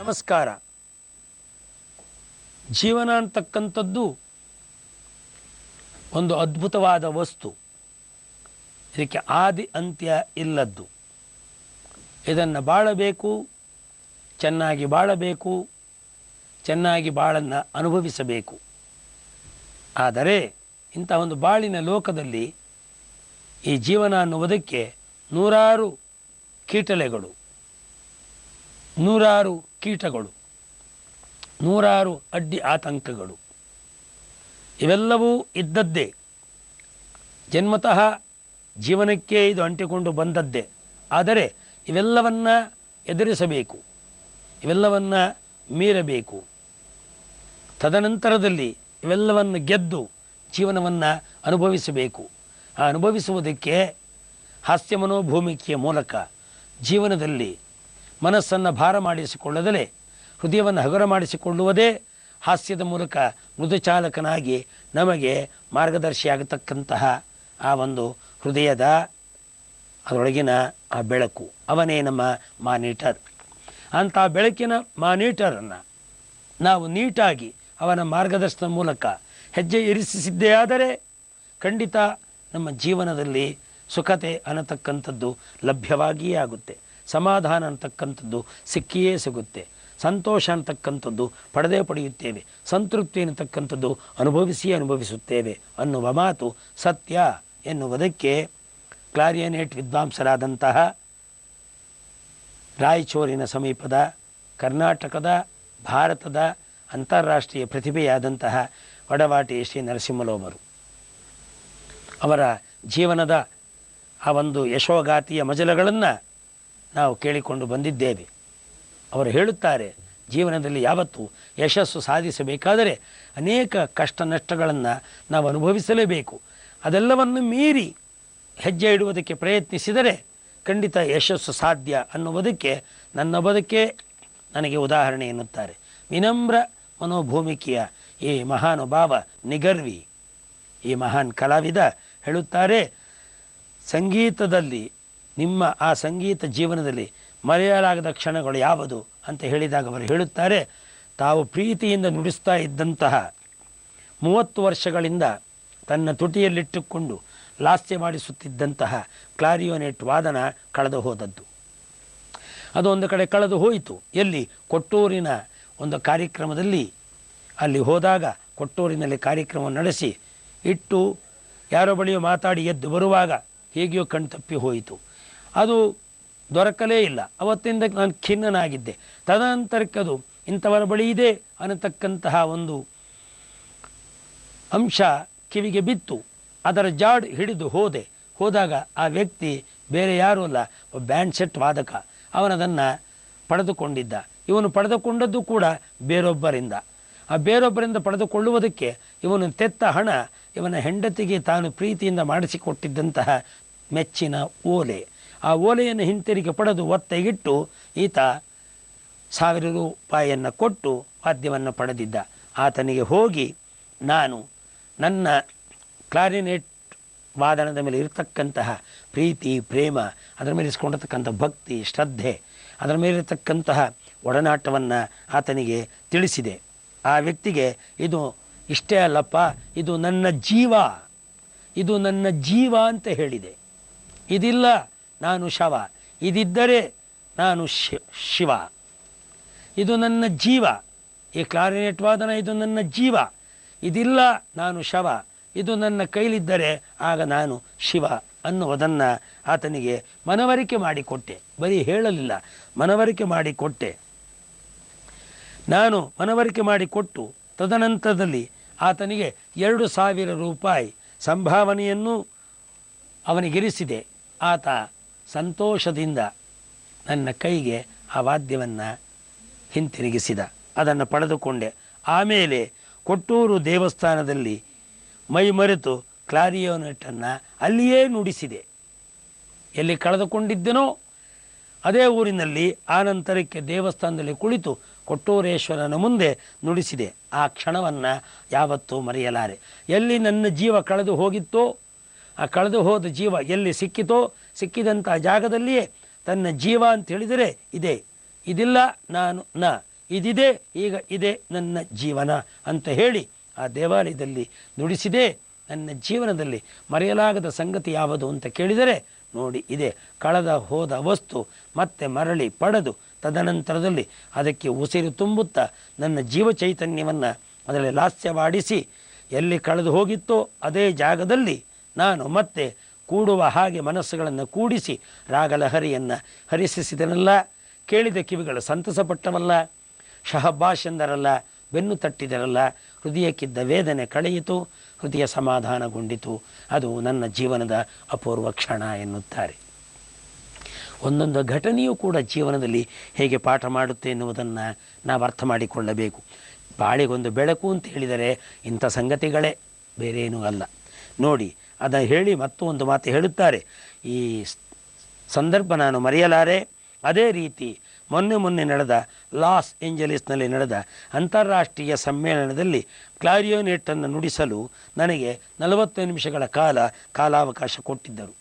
ನಮಸ್ಕಾರ. ಜೀವನ ಅಂತಕ್ಕಂಥದ್ದು ಒಂದು ಅದ್ಭುತವಾದ ವಸ್ತು. ಇದಕ್ಕೆ ಆದಿ ಅಂತ್ಯ ಇಲ್ಲದ್ದು. ಇದನ್ನು ಬಾಳಬೇಕು, ಚೆನ್ನಾಗಿ ಬಾಳಬೇಕು, ಚೆನ್ನಾಗಿ ಬಾಳನ್ನು ಅನುಭವಿಸಬೇಕು. ಆದರೆ ಇಂಥ ಒಂದು ಬಾಳಿನ ಲೋಕದಲ್ಲಿ ಈ ಜೀವನ ಅನ್ನುವುದಕ್ಕೆ ನೂರಾರು ಕೀಟಲೆಗಳು, ನೂರಾರು ಕೀಟಗಳು, ನೂರಾರು ಅಡ್ಡಿ ಆತಂಕಗಳು ಇವೆಲ್ಲವೂ ಇದ್ದದ್ದೇ. ಜನ್ಮತಃ ಜೀವನಕ್ಕೆ ಇದು ಅಂಟಿಕೊಂಡು ಬಂದದ್ದೇ. ಆದರೆ ಇವೆಲ್ಲವನ್ನು ಎದುರಿಸಬೇಕು, ಇವೆಲ್ಲವನ್ನು ಮೀರಬೇಕು. ತದನಂತರದಲ್ಲಿ ಇವೆಲ್ಲವನ್ನು ಗೆದ್ದು ಜೀವನವನ್ನು ಅನುಭವಿಸಬೇಕು. ಆ ಅನುಭವಿಸುವುದಕ್ಕೆ ಹಾಸ್ಯ ಮನೋಭೂಮಿಕೆಯ ಮೂಲಕ ಜೀವನದಲ್ಲಿ ಮನಸ್ಸನ್ನು ಭಾರ ಮಾಡಿಸಿಕೊಳ್ಳದಲೇ ಹೃದಯವನ್ನು ಹಗುರ ಮಾಡಿಸಿಕೊಳ್ಳುವುದೇ ಹಾಸ್ಯದ ಮೂಲಕ ಮೃದುಚಾಲಕನಾಗಿ ನಮಗೆ ಮಾರ್ಗದರ್ಶಿಯಾಗತಕ್ಕಂತಹ ಆ ಒಂದು ಹೃದಯದ ಅದರೊಳಗಿನ ಆ ಬೆಳಕು, ಅವನೇ ನಮ್ಮ ಮಾನಿಟರ್. ಅಂಥ ಬೆಳಕಿನ ಮಾನಿಟರನ್ನು ನಾವು ನೀಟಾಗಿ ಅವನ ಮಾರ್ಗದರ್ಶನದ ಮೂಲಕ ಹೆಜ್ಜೆ ಇರಿಸಿದ್ದೇ ಆದರೆ ಖಂಡಿತ ನಮ್ಮ ಜೀವನದಲ್ಲಿ ಸುಖತೆ ಅನ್ನತಕ್ಕಂಥದ್ದು ಲಭ್ಯವಾಗಿಯೇ ಆಗುತ್ತೆ. ಸಮಾಧಾನ ಅಂತಕ್ಕಂಥದ್ದು ಸಿಕ್ಕಿಯೇ ಸಿಗುತ್ತೆ. ಸಂತೋಷ ಅಂತಕ್ಕಂಥದ್ದು ಪಡೆದೇ ಪಡೆಯುತ್ತೇವೆ. ಸಂತೃಪ್ತಿ ಅನ್ನತಕ್ಕಂಥದ್ದು ಅನುಭವಿಸುತ್ತೇವೆ ಅನ್ನುವ ಮಾತು ಸತ್ಯ ಎನ್ನುವುದಕ್ಕೆ ಕ್ಲಾರಿಯನೇಟ್ ವಿದ್ವಾಂಸರಾದಂತಹ ರಾಯಚೂರಿನ ಸಮೀಪದ ಕರ್ನಾಟಕದ ಭಾರತದ ಅಂತಾರಾಷ್ಟ್ರೀಯ ಪ್ರತಿಭೆಯಾದಂತಹ ವಡವಾಟಿ ಶ್ರೀ ನರಸಿಂಹಲೋಮರು ಅವರ ಜೀವನದ ಆ ಒಂದು ಯಶೋಗಾತಿಯ ಮಜಲಗಳನ್ನು ನಾವು ಕೇಳಿಕೊಂಡು ಬಂದಿದ್ದೇವೆ. ಅವರು ಹೇಳುತ್ತಾರೆ, ಜೀವನದಲ್ಲಿ ಯಾವತ್ತೂ ಯಶಸ್ಸು ಸಾಧಿಸಬೇಕಾದರೆ ಅನೇಕ ಕಷ್ಟ ನಷ್ಟಗಳನ್ನು ನಾವು ಅನುಭವಿಸಲೇಬೇಕು. ಅದೆಲ್ಲವನ್ನು ಮೀರಿ ಹೆಜ್ಜೆ ಇಡುವುದಕ್ಕೆ ಪ್ರಯತ್ನಿಸಿದರೆ ಖಂಡಿತ ಯಶಸ್ಸು ಸಾಧ್ಯ ಅನ್ನುವುದಕ್ಕೆ ನನ್ನ ಬದುಕೆ ನನಗೆ ಉದಾಹರಣೆ ಎನ್ನುತ್ತಾರೆ. ವಿನಮ್ರ ಮನೋಭೂಮಿಕೆಯ ಈ ಮಹಾನುಭಾವ ನಿಗರ್ವಿ, ಈ ಮಹಾನ್ ಕಲಾವಿದ ಹೇಳುತ್ತಾರೆ, ಸಂಗೀತದಲ್ಲಿ ನಿಮ್ಮ ಆ ಸಂಗೀತ ಜೀವನದಲ್ಲಿ ಮರೆಯಲಾಗದ ಕ್ಷಣಗಳು ಯಾವುದು ಅಂತ ಹೇಳಿದಾಗ ಅವರು ಹೇಳುತ್ತಾರೆ, ತಾವು ಪ್ರೀತಿಯಿಂದ ನುಡಿಸ್ತಾ ಇದ್ದಂತಹ 30 ವರ್ಷಗಳಿಂದ ತನ್ನ ತುಟಿಯಲ್ಲಿಟ್ಟುಕೊಂಡು ಲಾಸ್ಯ ಮಾಡಿಸುತ್ತಿದ್ದಂತಹ ಕ್ಲಾರಿಯೋನೆಟ್ ವಾದನ ಕಳೆದು ಹೋದದ್ದು. ಅದು ಒಂದು ಕಡೆ ಕಳೆದು ಹೋಯಿತು. ಎಲ್ಲಿ? ಕೊಟ್ಟೂರಿನ ಒಂದು ಕಾರ್ಯಕ್ರಮದಲ್ಲಿ ಅಲ್ಲಿ ಹೋದಾಗ ಕೊಟ್ಟೂರಿನಲ್ಲಿ ಕಾರ್ಯಕ್ರಮ ನಡೆಸಿ ಇಟ್ಟು ಯಾರೋ ಬಳಿಯೋ ಮಾತಾಡಿ ಎದ್ದು ಬರುವಾಗ ಹೇಗೆಯೋ ಕಣ್ತಪ್ಪಿ ಹೋಯಿತು. ಅದು ದೊರಕಲೇ ಇಲ್ಲ. ಅವತ್ತಿಂದ ನಾನು ಖಿನ್ನನಾಗಿದ್ದೆ. ತದನಂತರಕ್ಕೆ ಅದು ಇಂಥವರ ಬಳಿ ಇದೆ ಅನ್ನತಕ್ಕಂತಹ ಒಂದು ಅಂಶ ಕಿವಿಗೆ ಬಿತ್ತು. ಅದರ ಜಾಡ್ ಹಿಡಿದು ಹೋದಾಗ ಆ ವ್ಯಕ್ತಿ ಬೇರೆ ಯಾರೂ ಅಲ್ಲ, ಬ್ಯಾಂಡ್ ಸೆಟ್ ವಾದಕ. ಅವನದನ್ನು ಪಡೆದುಕೊಂಡಿದ್ದ. ಇವನು ಪಡೆದುಕೊಂಡದ್ದು ಕೂಡ ಬೇರೊಬ್ಬರಿಂದ. ಆ ಬೇರೊಬ್ಬರಿಂದ ಪಡೆದುಕೊಳ್ಳುವುದಕ್ಕೆ ಇವನು ತೆತ್ತ ಹಣ ಇವನ ಹೆಂಡತಿಗೆ ತಾನು ಪ್ರೀತಿಯಿಂದ ಮಾಡಿಸಿಕೊಟ್ಟಿದ್ದಂತಹ ಮೆಚ್ಚಿನ ಓಲೆ. ಆ ಓಲೆಯನ್ನು ಹಿಂತಿರುಗಿ ಪಡೆದು ಒತ್ತೆಗಿಟ್ಟು ಈತ 1000 ರೂಪಾಯಿಯನ್ನು ಕೊಟ್ಟು ವಾದ್ಯವನ್ನು ಪಡೆದಿದ್ದ. ಆತನಿಗೆ ಹೋಗಿ ನಾನು ನನ್ನ ಕ್ಲಾರಿನೆಟ್ ವಾದನದ ಮೇಲೆ ಇರತಕ್ಕಂತಹ ಪ್ರೀತಿ, ಪ್ರೇಮ, ಅದರ ಮೇಲೆ ಇಸ್ಕೊಂಡಿರ್ತಕ್ಕಂಥ ಭಕ್ತಿ, ಶ್ರದ್ಧೆ, ಅದರ ಮೇಲಿರತಕ್ಕಂತಹ ಒಡನಾಟವನ್ನು ಆತನಿಗೆ ತಿಳಿಸಿದೆ. ಆ ವ್ಯಕ್ತಿಗೆ ಇದು ಇಷ್ಟೇ ಅಲ್ಲಪ್ಪ, ಇದು ನನ್ನ ಜೀವ, ಇದು ನನ್ನ ಜೀವ ಅಂತ ಹೇಳಿದೆ. ಇದಿಲ್ಲ ನಾನು ಶವ, ಇದಿದ್ದರೆ ನಾನು ಶಿವ. ಇದು ನನ್ನ ಜೀವ, ಈ ಕ್ಲಾರಿನೆಟ್ ವಾದನ ಇದು ನನ್ನ ಜೀವ. ಇದಿಲ್ಲ ನಾನು ಶವ, ಇದು ನನ್ನ ಕೈಲಿದ್ದರೆ ಆಗ ನಾನು ಶಿವ ಅನ್ನುವುದನ್ನು ಆತನಿಗೆ ಮನವರಿಕೆ ಮಾಡಿಕೊಟ್ಟೆ. ಬರೀ ಹೇಳಲಿಲ್ಲ, ಮನವರಿಕೆ ಮಾಡಿಕೊಟ್ಟೆ. ನಾನು ಮನವರಿಕೆ ಮಾಡಿಕೊಟ್ಟು ತದನಂತರದಲ್ಲಿ ಆತನಿಗೆ 2000 ರೂಪಾಯಿ ಸಂಭಾವನೆಯನ್ನು ಅವನಿಗಿರಿಸಿದೆ. ಆತ ಸಂತೋಷದಿಂದ ನನ್ನ ಕೈಗೆ ಆ ವಾದ್ಯವನ್ನು ಹಿಂತಿರುಗಿಸಿದ. ಅದನ್ನು ಪಡೆದುಕೊಂಡೆ. ಆಮೇಲೆ ಕೊಟ್ಟೂರು ದೇವಸ್ಥಾನದಲ್ಲಿ ಮೈ ಮರೆತು ಕ್ಲಾರಿಯೋನೆಟನ್ನು ಅಲ್ಲಿಯೇ ನುಡಿಸಿದೆ. ಎಲ್ಲಿ ಕಳೆದುಕೊಂಡಿದ್ದೆನೋ ಅದೇ ಊರಿನಲ್ಲಿ ಆನಂತರಕ್ಕೆ ದೇವಸ್ಥಾನದಲ್ಲಿ ಕುಳಿತು ಕೊಟ್ಟೂರೇಶ್ವರನ ಮುಂದೆ ನುಡಿಸಿದೆ. ಆ ಕ್ಷಣವನ್ನು ಯಾವತ್ತೂ ಮರೆಯಲಾರೆ. ಎಲ್ಲಿ ನನ್ನ ಜೀವ ಕಳೆದು ಹೋಗಿತ್ತೋ, ಆ ಕಳೆದು ಹೋದ ಜೀವ ಎಲ್ಲಿ ಸಿಕ್ಕಿತೋ, ಸಿಕ್ಕಿದಂಥ ಜಾಗದಲ್ಲಿಯೇ ತನ್ನ ಜೀವ ಅಂತ ಹೇಳಿದರೆ ಇದೆ, ಇದಿಲ್ಲ ನಾನು ಇದಿದೆ, ಈಗ ಇದೆ ನನ್ನ ಜೀವನ ಅಂತ ಹೇಳಿ ಆ ದೇವಾಲಯದಲ್ಲಿ ನುಡಿಸಿದೆ. ನನ್ನ ಜೀವನದಲ್ಲಿ ಮರೆಯಲಾಗದ ಸಂಗತಿ ಯಾವುದು ಅಂತ ಕೇಳಿದರೆ ನೋಡಿ ಇದೆ, ಕಳೆದ ಹೋದ ವಸ್ತು ಮತ್ತೆ ಮರಳಿ ಪಡೆದು ತದನಂತರದಲ್ಲಿ ಅದಕ್ಕೆ ಉಸಿರು ತುಂಬುತ್ತಾ ನನ್ನ ಜೀವ ಚೈತನ್ಯವನ್ನು ಅದರಲ್ಲಿ ಲಾಸ್ಯವಾಡಿಸಿ ಎಲ್ಲಿ ಕಳೆದು ಹೋಗಿತ್ತೋ ಅದೇ ಜಾಗದಲ್ಲಿ ನಾನು ಮತ್ತೆ ಕೂಡುವ ಹಾಗೆ ಮನಸ್ಸುಗಳನ್ನು ಕೂಡಿಸಿ ರಾಗಲಹರಿಯನ್ನು ಹರಿಸಿಸಿದನಲ್ಲ. ಕೇಳಿದ ಕಿವಿಗಳು ಸಂತಸಪಟ್ಟವಲ್ಲ, ಶಹಬ್ಬಾಷ್ ಎಂದರಲ್ಲ, ಬೆನ್ನು ತಟ್ಟಿದರಲ್ಲ, ಹೃದಯಕ್ಕಿದ್ದ ವೇದನೆ ಕಳೆಯಿತು, ಹೃದಯ ಸಮಾಧಾನಗೊಂಡಿತು. ಅದು ನನ್ನ ಜೀವನದ ಅಪೂರ್ವ ಕ್ಷಣ ಎನ್ನುತ್ತಾರೆ. ಒಂದೊಂದು ಘಟನೆಯೂ ಕೂಡ ಜೀವನದಲ್ಲಿ ಹೇಗೆ ಪಾಠ ಮಾಡುತ್ತೆ ಎನ್ನುವುದನ್ನು ನಾವು ಅರ್ಥ ಮಾಡಿಕೊಳ್ಳಬೇಕು. ಬಾಳಿಗೊಂದು ಬೆಳಕು ಅಂತ ಹೇಳಿದರೆ ಇಂಥ ಸಂಗತಿಗಳೇ, ಬೇರೇನೂ ಅಲ್ಲ. ನೋಡಿ, ಅದನ್ನು ಹೇಳಿ ಮತ್ತೊಂದು ಮಾತು ಹೇಳುತ್ತಾರೆ. ಈ ಸಂದರ್ಭ ನಾನು ಮರೆಯಲಾರೆ. ಅದೇ ರೀತಿ ಮೊನ್ನೆ ನಡೆದ ಲಾಸ್ ಏಂಜಲೀಸ್ನಲ್ಲಿ ನಡೆದ ಅಂತಾರಾಷ್ಟ್ರೀಯ ಸಮ್ಮೇಳನದಲ್ಲಿ ಕ್ಲಾರಿಯೋನೆಟ್ಟನ್ನು ನುಡಿಸಲು ನನಗೆ 40 ನಿಮಿಷಗಳ ಕಾಲಾವಕಾಶ ಕೊಟ್ಟಿದ್ದರು.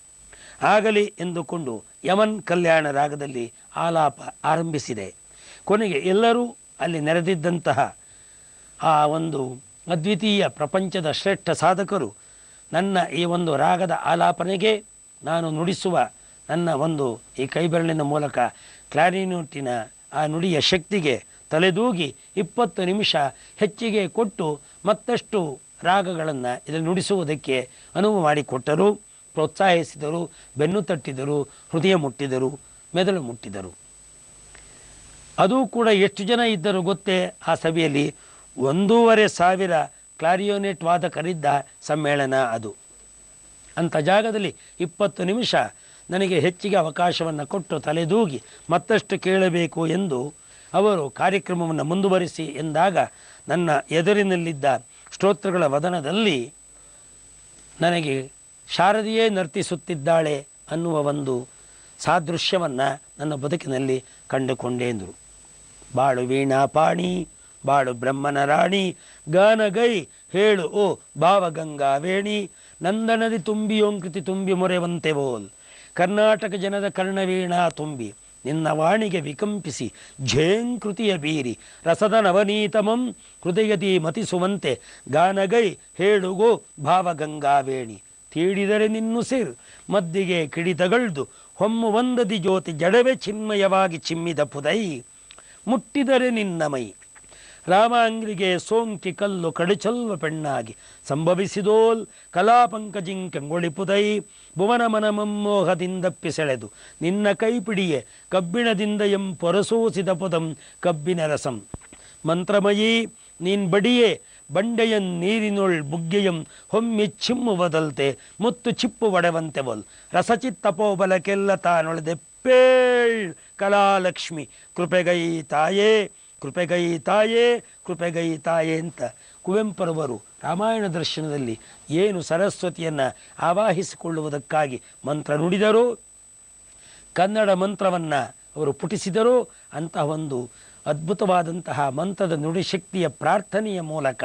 ಆಗಲಿ ಎಂದುಕೊಂಡು ಯಮನ್ ಕಲ್ಯಾಣ ರಾಗದಲ್ಲಿ ಆಲಾಪ ಆರಂಭಿಸಿದೆ. ಕೊನೆಗೆ ಎಲ್ಲರೂ ಅಲ್ಲಿ ನೆರೆದಿದ್ದಂತಹ ಆ ಒಂದು ಅದ್ವಿತೀಯ ಪ್ರಪಂಚದ ಶ್ರೇಷ್ಠ ಸಾಧಕರು ನನ್ನ ಈ ಒಂದು ರಾಗದ ಆಲಾಪನೆಗೆ, ನಾನು ನುಡಿಸುವ ನನ್ನ ಒಂದು ಈ ಕೈಬೆರಳಿನ ಮೂಲಕ ಕ್ಲಾರಿನೆಟ್ಟಿನ ಆ ನುಡಿಯ ಶಕ್ತಿಗೆ ತಲೆದೂಗಿ 20 ನಿಮಿಷ ಹೆಚ್ಚಿಗೆ ಕೊಟ್ಟು ಮತ್ತಷ್ಟು ರಾಗಗಳನ್ನು ಇದನ್ನು ನುಡಿಸುವುದಕ್ಕೆ ಅನುವು ಮಾಡಿಕೊಟ್ಟರು, ಪ್ರೋತ್ಸಾಹಿಸಿದರು, ಬೆನ್ನು ತಟ್ಟಿದರು, ಹೃದಯ ಮುಟ್ಟಿದರು, ಮೆದುಳು ಮುಟ್ಟಿದರು. ಅದು ಕೂಡ ಎಷ್ಟು ಜನ ಇದ್ದರು ಗೊತ್ತೇ? ಆ ಸಭೆಯಲ್ಲಿ 1,500 ಕ್ಲಾರಿಯೋನೆಟ್ ವಾದಕರಿದ್ದ ಸಮ್ಮೇಳನ ಅದು. ಅಂಥ ಜಾಗದಲ್ಲಿ 20 ನಿಮಿಷ ನನಗೆ ಹೆಚ್ಚಿಗೆ ಅವಕಾಶವನ್ನು ಕೊಟ್ಟು ತಲೆದೂಗಿ ಮತ್ತಷ್ಟು ಕೇಳಬೇಕು ಎಂದು ಅವರು ಕಾರ್ಯಕ್ರಮವನ್ನು ಮುಂದುವರಿಸಿ ಎಂದಾಗ ನನ್ನ ಎದುರಿನಲ್ಲಿದ್ದ ಸ್ತೋತ್ರಗಳ ವದನದಲ್ಲಿ ನನಗೆ ಶಾರದೆಯೇ ನರ್ತಿಸುತ್ತಿದ್ದಾಳೆ ಅನ್ನುವ ಒಂದು ಸಾದೃಶ್ಯವನ್ನು ನನ್ನ ಬದುಕಿನಲ್ಲಿ ಕಂಡುಕೊಂಡೆ ಎಂದರು. ಬಾಳು ವೀಣಾಪಾಣಿ, ಬಾಳು ಬ್ರಹ್ಮನ ರಾಣಿ, ಗಾನಗೈ ಹೇಳು ಓ ಭಾವಗಂಗಾ ವೇಣಿ, ನಂದನದಿ ತುಂಬಿಯೋಂಕೃತಿ ತುಂಬಿ ಮೊರೆವಂತೆ ಬೋಲ್, ಕರ್ನಾಟಕ ಜನದ ಕರ್ಣವೀಣಾ ತುಂಬಿ ನಿನ್ನ ವಾಣಿಗೆ ವಿಕಂಪಿಸಿ ಝೇಂಕೃತಿಯ ಬೀರಿ, ರಸದ ನವನೀತಮಂ ಹೃದಯದಿ ಮತಿಸುವಂತೆ, ಗಾನಗೈ ಹೇಳುಗೋ ಭಾವಗಂಗಾವೇಣಿ, ತೀಡಿದರೆ ನಿನ್ನುಸಿರ್ ಮದ್ದಿಗೆ ಕಿಡಿತಗಳ್ದು ಹೊಮ್ಮು ಒಂದದಿ ಜ್ಯೋತಿ ಜಡವೆ ಚಿನ್ಮಯವಾಗಿ ಚಿಮ್ಮಿದ ಪುದೈ, ಮುಟ್ಟಿದರೆ ನಿನ್ನ ಮೈ ರಾಮಾಂಗ್ರಿಗೆ ಸೋಂಕಿ ಕಲ್ಲು ಕಡುಚಲ್ವ ಪೆಣ್ಣಾಗಿ ಸಂಭವಿಸಿದೋಲ್, ಕಲಾಪಂಕಜಿಂಕೆಂಗೊಳಿಪುದೈ, ಭುವನ ಮನ ಮಮ್ಮೋಹದಿಂದಪ್ಪಿ ಸೆಳೆದು ನಿನ್ನ ಕೈಪಿಡಿಯೇ ಕಬ್ಬಿಣದಿಂದ ಪೊರಸೂಸಿದ ಪುದಂ ಕಬ್ಬಿನ ರಸಂ, ಮಂತ್ರಮಯೀ ನೀನ್ ಬಡಿಯೇ ಬಂಡೆಯನ್ ನೀರಿನೊಳ್ ಬುಗ್ಗೆಯಂ ಹೊಮ್ಮಿ ಚಿಮ್ಮುವುದಲ್ತೆ ಮುತ್ತು ಚಿಪ್ಪು ಒಡೆವಂತೆ ಬೊಲ್, ರಸಚಿತ್ತಪೋಬಲಕ್ಕೆಲ್ಲ ತಾನೊಳೆದೆಪ್ಪೇಳ್ ಕಲಾಲಕ್ಷ್ಮಿ, ಕೃಪೆಗೈ ತಾಯೇ ಕೃಪೆಗೈ ತಾಯೇ ಕೃಪೆಗೈ ತಾಯೇ ಅಂತ ಕುವೆಂಪರವರು ರಾಮಾಯಣ ದರ್ಶನದಲ್ಲಿ ಏನು ಸರಸ್ವತಿಯನ್ನು ಆವಾಹಿಸಿಕೊಳ್ಳುವುದಕ್ಕಾಗಿ ಮಂತ್ರ ನುಡಿದರು, ಕನ್ನಡ ಮಂತ್ರವನ್ನು ಅವರು ಪುಟಿಸಿದರು. ಅಂತಹ ಒಂದು ಅದ್ಭುತವಾದಂತಹ ಮಂತ್ರದ ನುಡಿಶಕ್ತಿಯ ಪ್ರಾರ್ಥನೆಯ ಮೂಲಕ,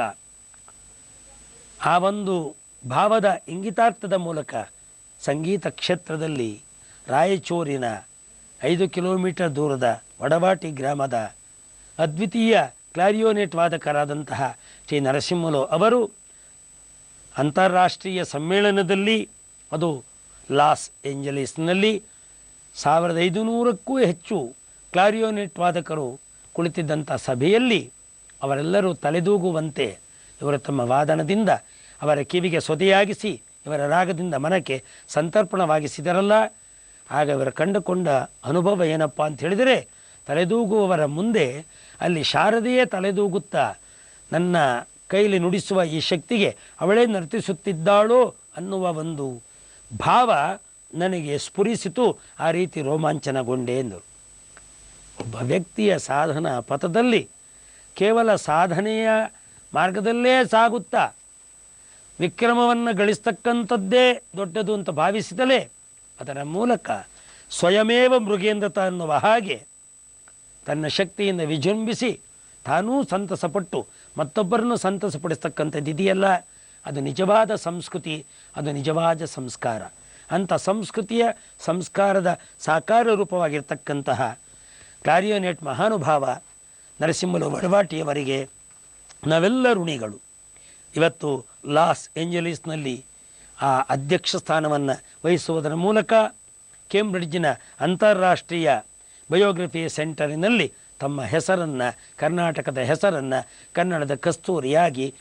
ಆ ಒಂದು ಭಾವದ ಇಂಗಿತಾರ್ಥದ ಮೂಲಕ ಸಂಗೀತ ಕ್ಷೇತ್ರದಲ್ಲಿ ರಾಯಚೂರಿನ 5 ಕಿಲೋಮೀಟರ್ ದೂರದ ವಡವಾಟಿ ಗ್ರಾಮದ ಅದ್ವಿತೀಯ ಕ್ಲಾರಿಯೋನೆಟ್ ವಾದಕರಾದಂತಹ ಶ್ರೀ ನರಸಿಂಹಲು ಅವರು ಅಂತಾರಾಷ್ಟ್ರೀಯ ಸಮ್ಮೇಳನದಲ್ಲಿ, ಅದು ಲಾಸ್ ಏಂಜಲೀಸ್ನಲ್ಲಿ 1500ಕ್ಕೂ ಹೆಚ್ಚು ಕ್ಲಾರಿಯೋನೆಟ್ ವಾದಕರು ಕುಳಿತಿದ್ದಂಥ ಸಭೆಯಲ್ಲಿ ಅವರೆಲ್ಲರೂ ತಲೆದೂಗುವಂತೆ ಇವರು ತಮ್ಮ ವಾದನದಿಂದ ಅವರ ಕಿವಿಗೆ ಸೊದೆಯಾಗಿಸಿ ಇವರ ರಾಗದಿಂದ ಮನಕ್ಕೆ ಸಂತರ್ಪಣವಾಗಿಸಿದರಲ್ಲ. ಆಗ ಇವರು ಕಂಡುಕೊಂಡ ಅನುಭವ ಏನಪ್ಪ ಅಂತ ಹೇಳಿದರೆ, ತಲೆದೂಗುವವರ ಮುಂದೆ ಅಲ್ಲಿ ಶಾರದೆಯೇ ತಲೆದೂಗುತ್ತಾ ನನ್ನ ಕೈಲಿ ನುಡಿಸುವ ಈ ಶಕ್ತಿಗೆ ಅವಳೇ ನರ್ತಿಸುತ್ತಿದ್ದಾಳೋ ಅನ್ನುವ ಒಂದು ಭಾವ ನನಗೆ ಸ್ಫುರಿಸಿತು. ಆ ರೀತಿ ರೋಮಾಂಚನಗೊಂಡೆ ಎಂದರು. ಒಬ್ಬ ವ್ಯಕ್ತಿಯ ಸಾಧನಾ ಪಥದಲ್ಲಿ ಕೇವಲ ಸಾಧನೆಯ ಮಾರ್ಗದಲ್ಲೇ ಸಾಗುತ್ತಾ ವಿಕ್ರಮವನ್ನು ಗಳಿಸ್ತಕ್ಕಂಥದ್ದೇ ದೊಡ್ಡದು ಅಂತ ಭಾವಿಸಿದಲೇ ಅದರ ಮೂಲಕ ಸ್ವಯಮೇವ ಮೃಗೇಂದ್ರತ ಅನ್ನುವ ಹಾಗೆ ತನ್ನ ಶಕ್ತಿಯಿಂದ ವಿಜೃಂಭಿಸಿ ತಾನೂ ಸಂತಸಪಟ್ಟು ಮತ್ತೊಬ್ಬರನ್ನು ಸಂತಸಪಡಿಸ್ತಕ್ಕಂಥದ್ದು ಇದೆಯಲ್ಲ, ಅದು ನಿಜವಾದ ಸಂಸ್ಕೃತಿ, ಅದು ನಿಜವಾದ ಸಂಸ್ಕಾರ. ಅಂಥ ಸಂಸ್ಕೃತಿಯ ಸಂಸ್ಕಾರದ ಸಾಕಾರ ರೂಪವಾಗಿರ್ತಕ್ಕಂತಹ ಕ್ಲಾರಿಯೋನೆಟ್ ಮಹಾನುಭಾವ ನರಸಿಂಹಲು ವಡವಾಟಿಯವರಿಗೆ ನಾವೆಲ್ಲ ಋಣಿಗಳು. ಇವತ್ತು ಲಾಸ್ ಏಂಜಲೀಸ್ನಲ್ಲಿ ಆ ಅಧ್ಯಕ್ಷ ಸ್ಥಾನವನ್ನು ವಹಿಸುವುದರ ಮೂಲಕ ಕೇಂಬ್ರಿಡ್ಜಿನ ಅಂತಾರಾಷ್ಟ್ರೀಯ ಬಯೋಗ್ರಫಿ ಸೆಂಟರಿನಲ್ಲಿ ತಮ್ಮ ಹೆಸರನ್ನು, ಕರ್ನಾಟಕದ ಹೆಸರನ್ನು ಕನ್ನಡದ ಕಸ್ತೂರಿಯಾಗಿ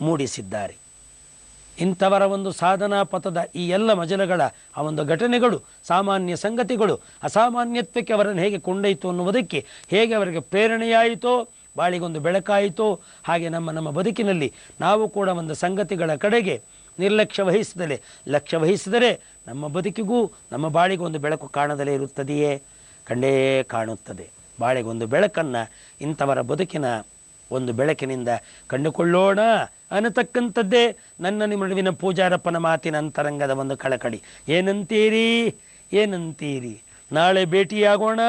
ಮೂಡಿಸಿದ್ದಾರೆ. ಇಂಥವರ ಒಂದು ಸಾಧನಾ ಪಥದ ಈ ಎಲ್ಲ ಮಜಲುಗಳ ಆ ಒಂದು ಘಟನೆಗಳು, ಸಾಮಾನ್ಯ ಸಂಗತಿಗಳು ಅಸಾಮಾನ್ಯತ್ವಕ್ಕೆ ಅವರನ್ನು ಹೇಗೆ ಕೊಂಡೊಯ್ತು ಅನ್ನುವುದಕ್ಕೆ, ಹೇಗೆ ಅವರಿಗೆ ಪ್ರೇರಣೆಯಾಯಿತೋ, ಬಾಳಿಗೊಂದು ಬೆಳಕಾಯಿತೋ, ಹಾಗೆ ನಮ್ಮ ಬದುಕಿನಲ್ಲಿ ನಾವು ಕೂಡ ಒಂದು ಸಂಗತಿಗಳ ಕಡೆಗೆ ನಿರ್ಲಕ್ಷ್ಯ ವಹಿಸಿದರೆ, ಲಕ್ಷ್ಯ ವಹಿಸಿದರೆ ನಮ್ಮ ಬದುಕಿಗೂ ನಮ್ಮ ಬಾಳಿಗೊಂದು ಬೆಳಕು ಕಾಣದಲೇ ಇರುತ್ತದೆಯೇ? ಕಂಡೇ ಕಾಣುತ್ತದೆ. ಬಾಳಿಗೊಂದು ಬೆಳಕನ್ನು ಇಂಥವರ ಬದುಕಿನ ಒಂದು ಬೆಳಕಿನಿಂದ ಕಂಡುಕೊಳ್ಳೋಣ ಅನ್ನತಕ್ಕಂಥದ್ದೇ ನನ್ನ ನಿಮ್ಮ ನಡುವಿನ ಪೂಜಾರಪ್ಪನ ಮಾತಿನ ಅಂತರಂಗದ ಒಂದು ಕಳಕಳಿ. ಏನಂತೀರಿ? ನಾಳೆ ಭೇಟಿಯಾಗೋಣ.